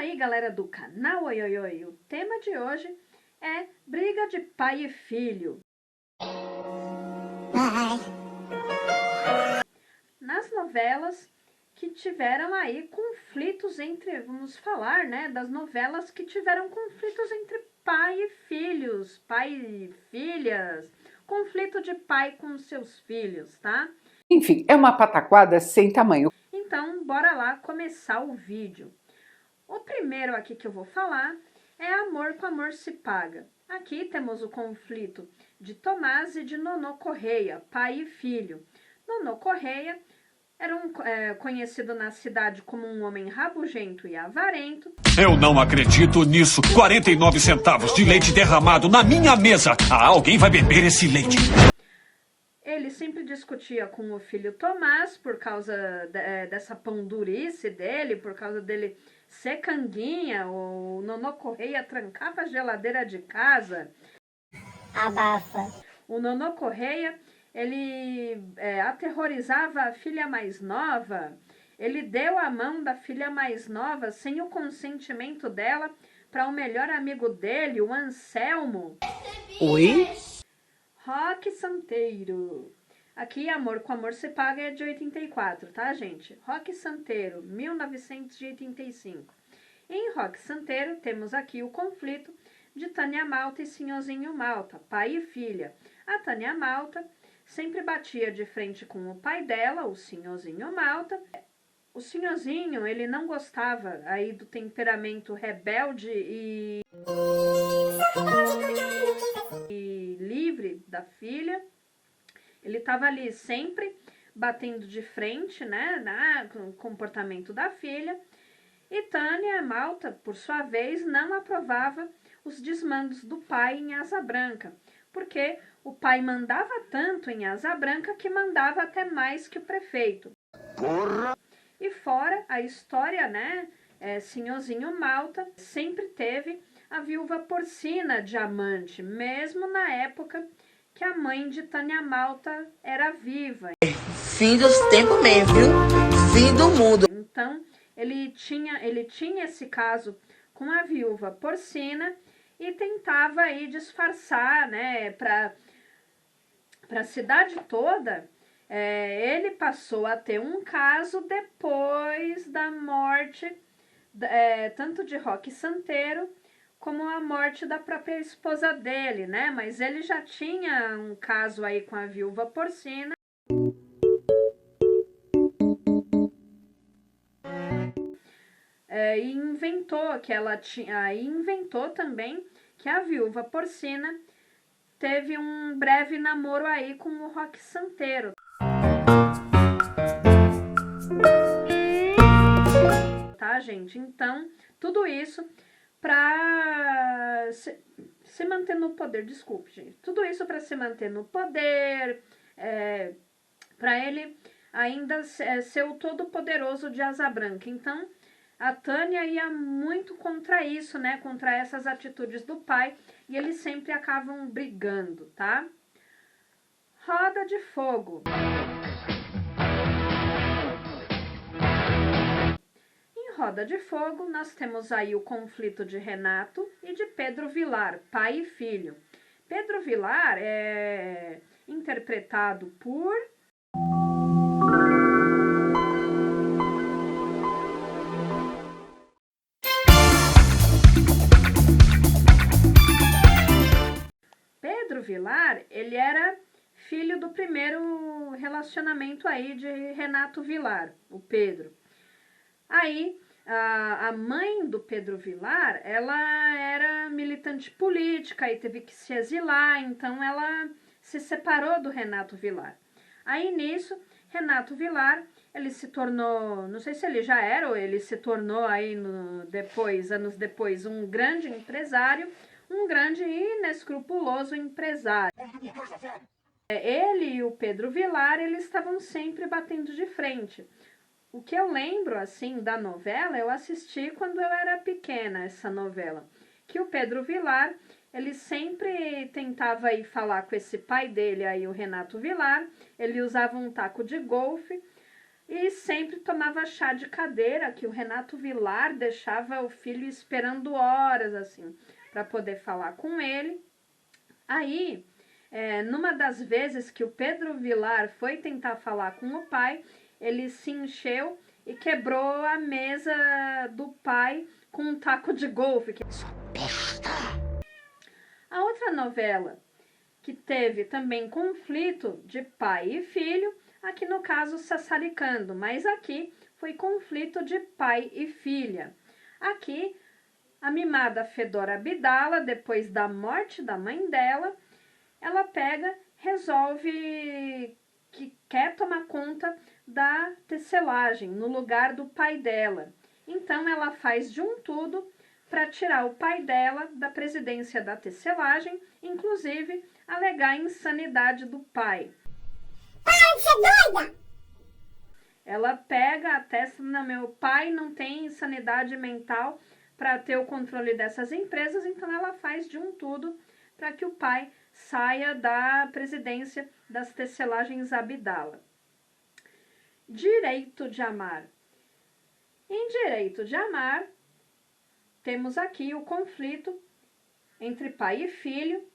aí, galera do canal Oi Oi Oi, o tema de hoje é briga de pai e filho. Nas novelas que tiveram aí conflitos entre, vamos falar, né, das novelas que tiveram conflitos entre pai e filhos, pai e filhas, conflito de pai com seus filhos, tá? Enfim, é uma pataquada sem tamanho. Então, bora lá começar o vídeo. O primeiro aqui que eu vou falar é Amor com Amor se Paga. Aqui temos o conflito de Tomás e de Nonô Correia, pai e filho. Nonô Correia era conhecido na cidade como um homem rabugento e avarento. Eu não acredito nisso. 49 centavos de leite derramado na minha mesa. Alguém vai beber esse leite. Ele sempre discutia com o filho Tomás por causa dessa pão-durice dele, por causa dele ser canguinha. O Nonô Correia trancava a geladeira de casa. Abafa. O Nonô Correia, ele aterrorizava a filha mais nova. Ele deu a mão da filha mais nova sem o consentimento dela para o melhor amigo dele, o Anselmo. Oi? Roque Santeiro. Aqui, Amor com Amor se Paga é de 84, tá, gente? Roque Santeiro, 1985. Em Roque Santeiro, temos aqui o conflito de Tânia Malta e Sinhozinho Malta, pai e filha. A Tânia Malta sempre batia de frente com o pai dela, o Sinhozinho Malta. O Sinhozinho, ele não gostava aí do temperamento rebelde e livre da filha. Ele estava ali sempre batendo de frente, né, no comportamento da filha. E Tânia Malta, por sua vez, não aprovava os desmandos do pai em Asa Branca, porque o pai mandava tanto em Asa Branca que mandava até mais que o prefeito. Porra! E fora a história, né, Sinhozinho Malta sempre teve a viúva porcina de amante, mesmo na época que a mãe de Tânia Malta era viva. Fim dos tempos mesmo, viu? Fim do mundo. Então, ele tinha esse caso com a viúva porcina e tentava aí disfarçar, né, para a cidade toda. Ele passou a ter um caso depois da morte, tanto de Roque Santeiro, como a morte da própria esposa dele, né? Mas ele já tinha um caso aí com a viúva porcina. E inventou também que a viúva porcina teve um breve namoro aí com o Roque Santeiro. Tá, gente? Então, tudo isso para se manter no poder, desculpe, gente. Tudo isso para se manter no poder, para ele ainda ser o todo-poderoso de Asa Branca. Então, a Tânia ia muito contra isso, né? Contra essas atitudes do pai, e eles sempre acabam brigando, tá? Roda de Fogo. Roda de Fogo, nós temos aí o conflito de Renato e de Pedro Vilar, pai e filho. Pedro Vilar é interpretado por... Pedro Vilar, ele era filho do primeiro relacionamento aí de Renato Vilar, o Pedro. Aí, a mãe do Pedro Vilar, ela era militante política e teve que se exilar, então ela se separou do Renato Vilar. Aí nisso, Renato Vilar, ele se tornou, não sei se ele já era ou ele se tornou aí anos depois, um grande empresário, um grande e inescrupuloso empresário. Ele e o Pedro Vilar, eles estavam sempre batendo de frente. O que eu lembro, assim, da novela, eu assisti quando eu era pequena, essa novela, que o Pedro Vilar, ele sempre tentava ir falar com esse pai dele, aí o Renato Vilar, ele usava um taco de golfe, e sempre tomava chá de cadeira, que o Renato Vilar deixava o filho esperando horas, assim, para poder falar com ele. Aí, numa das vezes que o Pedro Vilar foi tentar falar com o pai, ele se encheu e quebrou a mesa do pai com um taco de golfe. A outra novela que teve também conflito de pai e filho, aqui no caso Sassaricando, mas aqui foi conflito de pai e filha. Aqui, a mimada Fedora Abdala, depois da morte da mãe dela, ela resolve que quer tomar conta da tecelagem no lugar do pai dela. Então ela faz de um tudo para tirar o pai dela da presidência da tecelagem, inclusive alegar a insanidade do pai. Para de ser doida! Ela pega a testa, não, meu pai não tem insanidade mental para ter o controle dessas empresas, então ela faz de um tudo para que o pai saia da presidência das tecelagens Abdala. Direito de Amar. Em Direito de Amar, temos aqui o conflito entre pai e filho.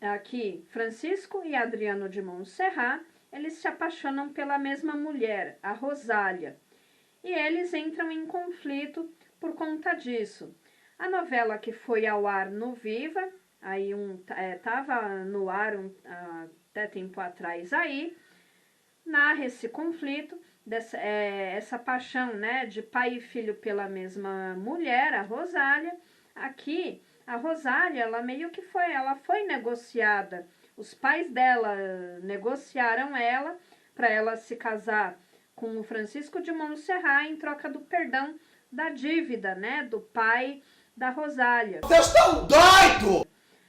Aqui, Francisco e Adriano de Montserrat, eles se apaixonam pela mesma mulher, a Rosália, e eles entram em conflito por conta disso. A novela que foi ao ar no Viva, aí estava no ar até tempo atrás aí, narra esse conflito, essa paixão, né, de pai e filho pela mesma mulher, a Rosália. Aqui, a Rosália, ela foi negociada. Os pais dela negociaram ela para ela se casar com o Francisco de Montserrat em troca do perdão da dívida, né, do pai da Rosália. Vocês estão doidos!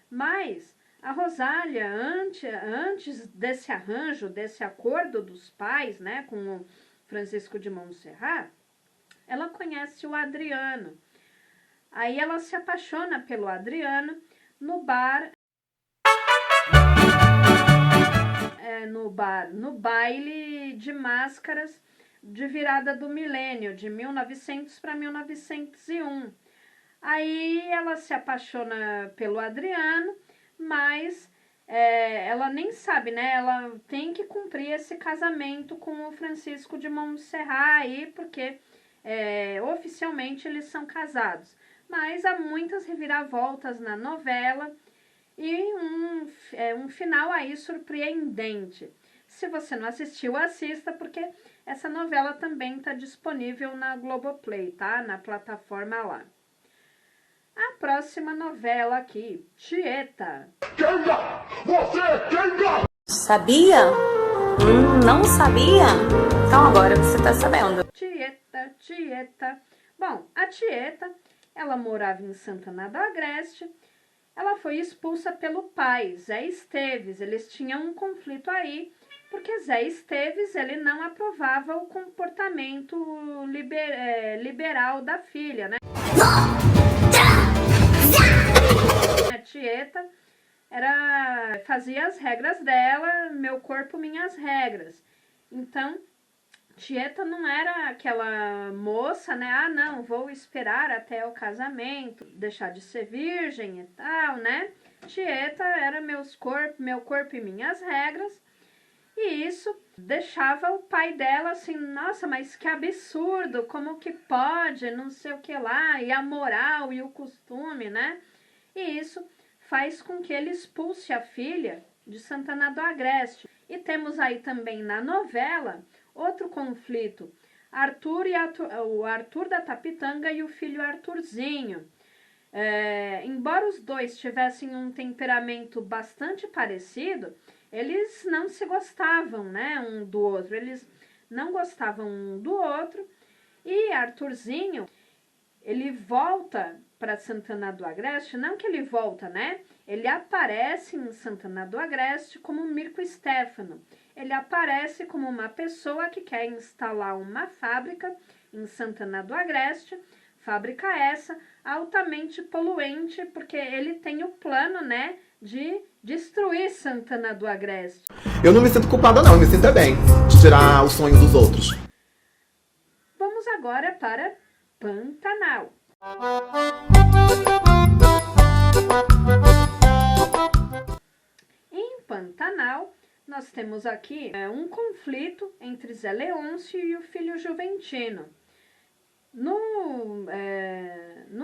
Mas a Rosália, antes desse arranjo, desse acordo dos pais, né, com o Francisco de Montserrat, ela conhece o Adriano. Aí ela se apaixona pelo Adriano no baile de máscaras de virada do milênio, de 1900 para 1901. Aí ela se apaixona pelo Adriano, mas ela nem sabe, né? Ela tem que cumprir esse casamento com o Francisco de Montserrat aí, porque oficialmente eles são casados. Mas há muitas reviravoltas na novela e um final aí surpreendente. Se você não assistiu, assista, porque essa novela também está disponível na Globoplay, tá? Na plataforma lá. A próxima novela aqui, Tieta. Kenga! Você é Kenga! Sabia? Não sabia? Então agora você tá sabendo. Tieta. Bom, a Tieta, ela morava em Santana do Agreste. Ela foi expulsa pelo pai, Zé Esteves. Eles tinham um conflito aí, porque Zé Esteves, ele não aprovava o comportamento liberal da filha, né? A Tieta fazia as regras dela, meu corpo, minhas regras. Então, Tieta não era aquela moça, né? Ah, não, vou esperar até o casamento, deixar de ser virgem e tal, né? Tieta era meu corpo e minhas regras. E isso deixava o pai dela assim, nossa, mas que absurdo, como que pode, não sei o que lá, e a moral e o costume, né? E isso faz com que ele expulse a filha de Santana do Agreste. E temos aí também na novela outro conflito, o Arthur da Tapitanga e o filho Arthurzinho. Embora os dois tivessem um temperamento bastante parecido, eles não se gostavam, né, um do outro. Eles não gostavam um do outro. E Arthurzinho, ele volta para Santana do Agreste, não que ele volta, né? Ele aparece em Santana do Agreste como Mirko Stefano. Ele aparece como uma pessoa que quer instalar uma fábrica em Santana do Agreste, fábrica essa altamente poluente, porque ele tem o plano, né, de destruir Santana do Agreste. Eu não me sinto culpada não, eu me sinto bem de tirar o sonho dos outros. agora para Pantanal. Em Pantanal, nós temos aqui um conflito entre Zé Leôncio e o filho Juventino. No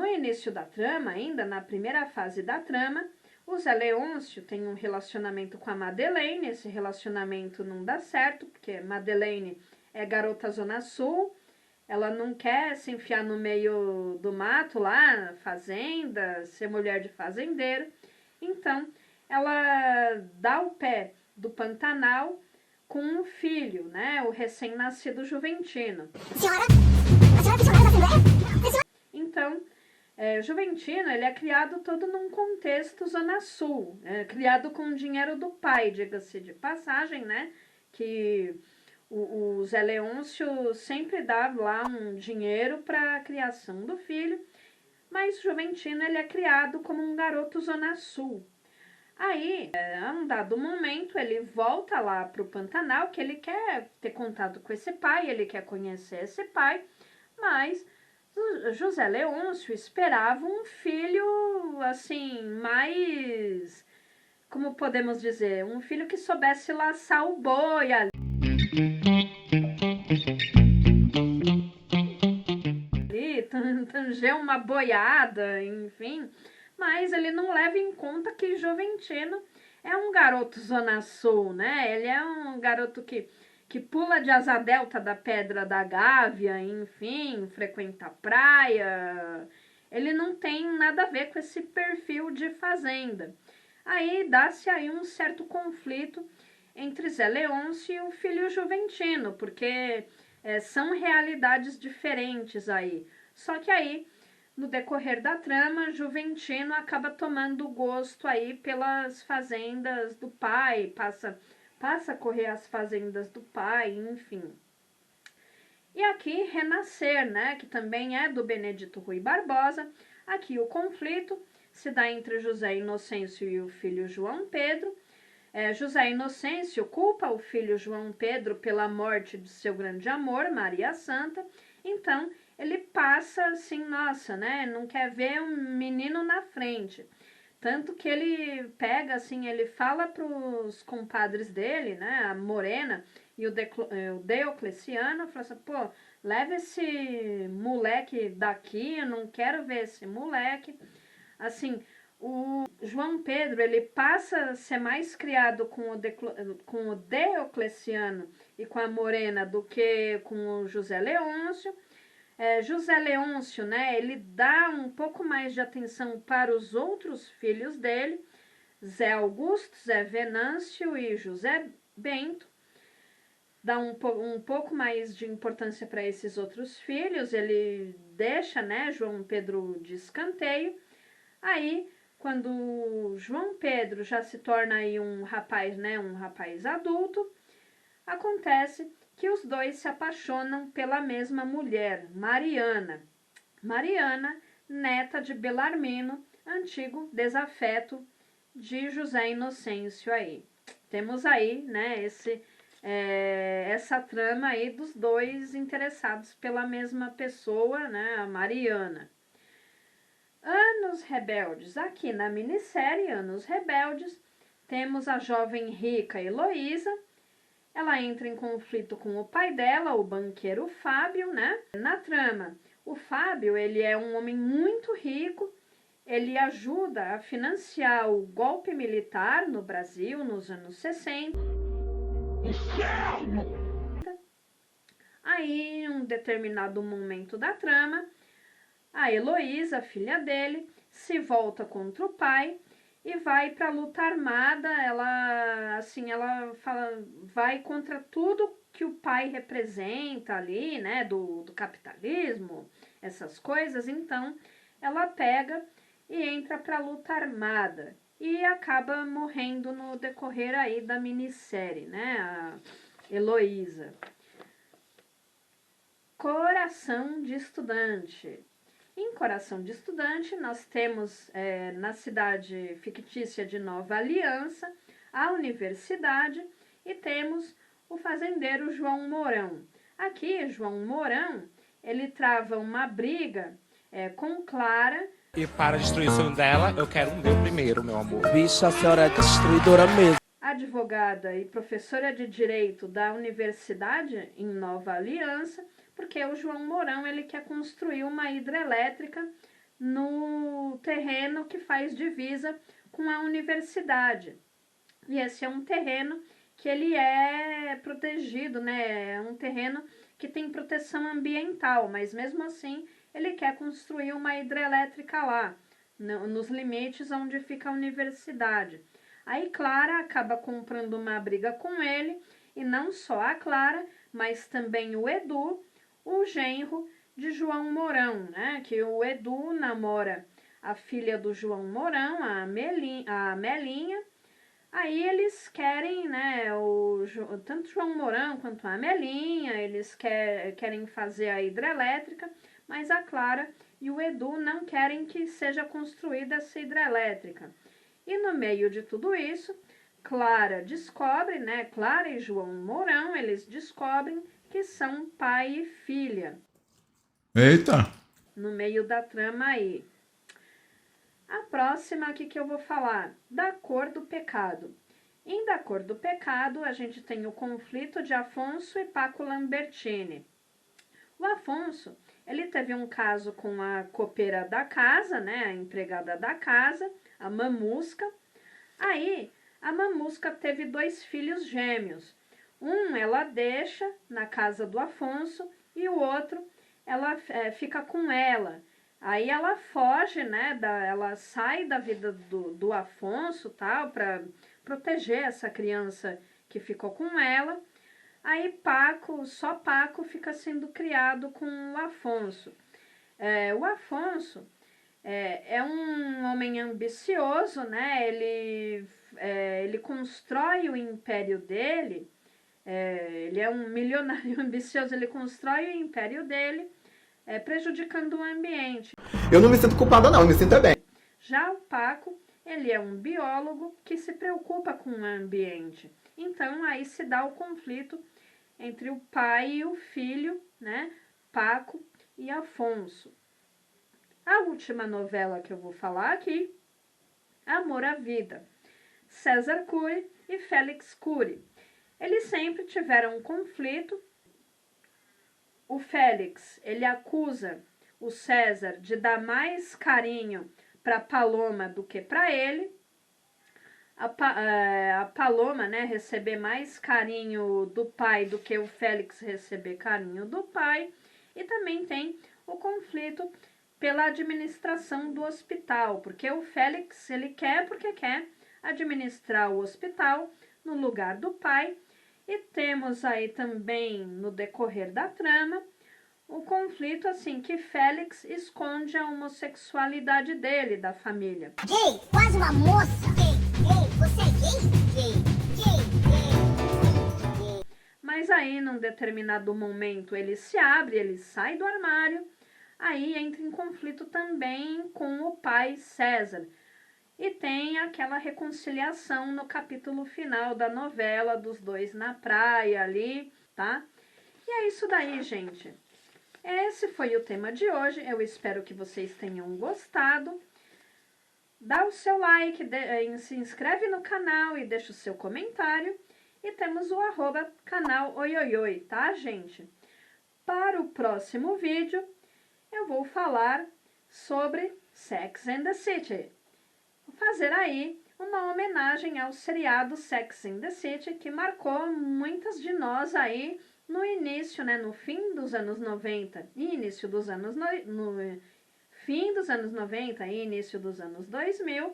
início da trama, ainda na primeira fase da trama, o Zé Leôncio tem um relacionamento com a Madeleine. Esse relacionamento não dá certo, porque Madeleine é garota Zona Sul, ela não quer se enfiar no meio do mato lá, fazenda, ser mulher de fazendeiro. Então, ela dá o pé do Pantanal com um filho, né, o recém-nascido Juventino. Então, Juventino, ele é criado todo num contexto Zona Sul, criado com o dinheiro do pai, diga-se de passagem, né, que o Zé Leôncio sempre dá lá um dinheiro para a criação do filho, mas Juventino, ele é criado como um garoto Zona Sul. Aí, a um dado momento, ele volta lá para o Pantanal, que ele quer ter contato com esse pai, ele quer conhecer esse pai, mas José Leôncio esperava um filho, assim, mais, como podemos dizer, um filho que soubesse laçar o boi ali, tanger uma boiada, enfim. Mas ele não leva em conta que Juventino é um garoto Zona Sul, né? Ele é um garoto que pula de asa delta da Pedra da Gávea, enfim, frequenta a praia. Ele não tem nada a ver com esse perfil de fazenda. Aí dá-se aí um certo conflito entre Zé Leôncio e o filho Juventino, porque são realidades diferentes aí. Só que aí, no decorrer da trama, Juventino acaba tomando gosto aí pelas fazendas do pai, passa a correr as fazendas do pai, enfim. E aqui, Renascer, né, que também é do Benedito Rui Barbosa. Aqui o conflito se dá entre José Inocêncio e o filho João Pedro. José Inocêncio culpa o filho João Pedro pela morte de seu grande amor, Maria Santa. Então, ele passa assim, nossa, né, não quer ver um menino na frente. Tanto que ele pega, assim, ele fala para os compadres dele, né, a Morena e o Deocleciano, fala assim, pô, leva esse moleque daqui, eu não quero ver esse moleque. Assim, o João Pedro, ele passa a ser mais criado com o Deocleciano e com a Morena do que com o José Leôncio. José Leôncio, né, ele dá um pouco mais de atenção para os outros filhos dele, Zé Augusto, Zé Venâncio e José Bento. Dá um pouco mais de importância para esses outros filhos, ele deixa, né, João Pedro de escanteio. Aí, quando João Pedro já se torna aí um rapaz, né, um rapaz adulto, acontece que os dois se apaixonam pela mesma mulher, Mariana. Mariana, neta de Belarmino, antigo desafeto de José Inocêncio aí. Temos aí, né, essa trama aí dos dois interessados pela mesma pessoa, né, a Mariana. Anos Rebeldes. Aqui na minissérie Anos Rebeldes, temos a jovem rica Heloísa. Ela entra em conflito com o pai dela, o banqueiro Fábio, né? Na trama, o Fábio, ele é um homem muito rico, ele ajuda a financiar o golpe militar no Brasil nos anos 60. Aí, em um determinado momento da trama, a Heloísa, filha dele, se volta contra o pai e vai para a luta armada. Ela vai contra tudo que o pai representa ali, né, do capitalismo, essas coisas. Então, ela pega e entra para a luta armada e acaba morrendo no decorrer aí da minissérie, né, a Heloísa. Coração de Estudante. Em Coração de Estudante, nós temos na cidade fictícia de Nova Aliança, a universidade, e temos o fazendeiro João Mourão. Aqui, João Mourão, ele trava uma briga com Clara. E para destruir o sonho dela, eu quero o meu primeiro, meu amor. Bicha, a senhora é destruidora mesmo. Advogada e professora de Direito da Universidade em Nova Aliança, porque o João Mourão ele quer construir uma hidrelétrica no terreno que faz divisa com a universidade. E esse é um terreno que ele é protegido, né? É um terreno que tem proteção ambiental, mas mesmo assim ele quer construir uma hidrelétrica lá, nos limites onde fica a universidade. Aí Clara acaba comprando uma briga com ele, e não só a Clara, mas também o Edu, o genro de João Mourão, né? Que o Edu namora a filha do João Mourão, a Melinha. Aí eles querem, né, tanto João Mourão quanto a Melinha, eles querem fazer a hidrelétrica, mas a Clara e o Edu não querem que seja construída essa hidrelétrica. E no meio de tudo isso, Clara descobre, né, Clara e João Mourão, eles descobrem que são pai e filha. Eita! No meio da trama aí. A próxima aqui que eu vou falar, Da Cor do Pecado. Em Da Cor do Pecado, a gente tem o conflito de Afonso e Paco Lambertini. O Afonso, ele teve um caso com a copeira da casa, né, a empregada da casa, a Mamusca. Aí, a Mamusca teve 2 filhos gêmeos. Um ela deixa na casa do Afonso e o outro ela fica com ela. Aí ela foge, né, ela sai da vida do Afonso, tal, para proteger essa criança que ficou com ela. Aí só Paco fica sendo criado com o Afonso. O Afonso é um homem ambicioso, né, ele constrói o império dele, ele é um milionário ambicioso, ele constrói o império dele, prejudicando o ambiente. Eu não me sinto culpada não, eu me sinto bem. Já o Paco, ele é um biólogo que se preocupa com o ambiente. Então, aí se dá o conflito entre o pai e o filho, né? Paco e Afonso. A última novela que eu vou falar aqui, Amor à Vida. César Cury e Félix Cury. Eles sempre tiveram um conflito. O Félix, ele acusa o César de dar mais carinho para Paloma do que para ele. A Paloma, né, receber mais carinho do pai do que o Félix receber carinho do pai. E também tem o conflito pela administração do hospital, porque o Félix, ele quer administrar o hospital no lugar do pai. E temos aí também, no decorrer da trama, o conflito, assim, que Félix esconde a homossexualidade dele, da família. Gay, quase uma moça. Gay, você é gay? Gay. Mas aí, num determinado momento, ele se abre, ele sai do armário, aí entra em conflito também com o pai César. E tem aquela reconciliação no capítulo final da novela, dos dois na praia ali, tá? E é isso daí, gente. Esse foi o tema de hoje. Eu espero que vocês tenham gostado. Dá o seu like, se inscreve no canal e deixa o seu comentário. E temos o @canal Oioioi, tá, gente? Para o próximo vídeo, eu vou falar sobre Sex and the City. Vou fazer aí uma homenagem ao seriado Sex and the City, que marcou muitas de nós aí no início, né, no fim dos anos 90 e início dos anos no fim dos anos 90 e início dos anos 2000,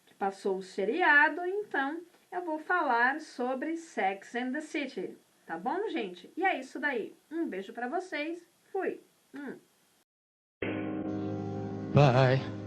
que passou o seriado. Então eu vou falar sobre Sex and the City, tá bom, gente? E é isso daí. Um beijo pra vocês. Fui. Bye.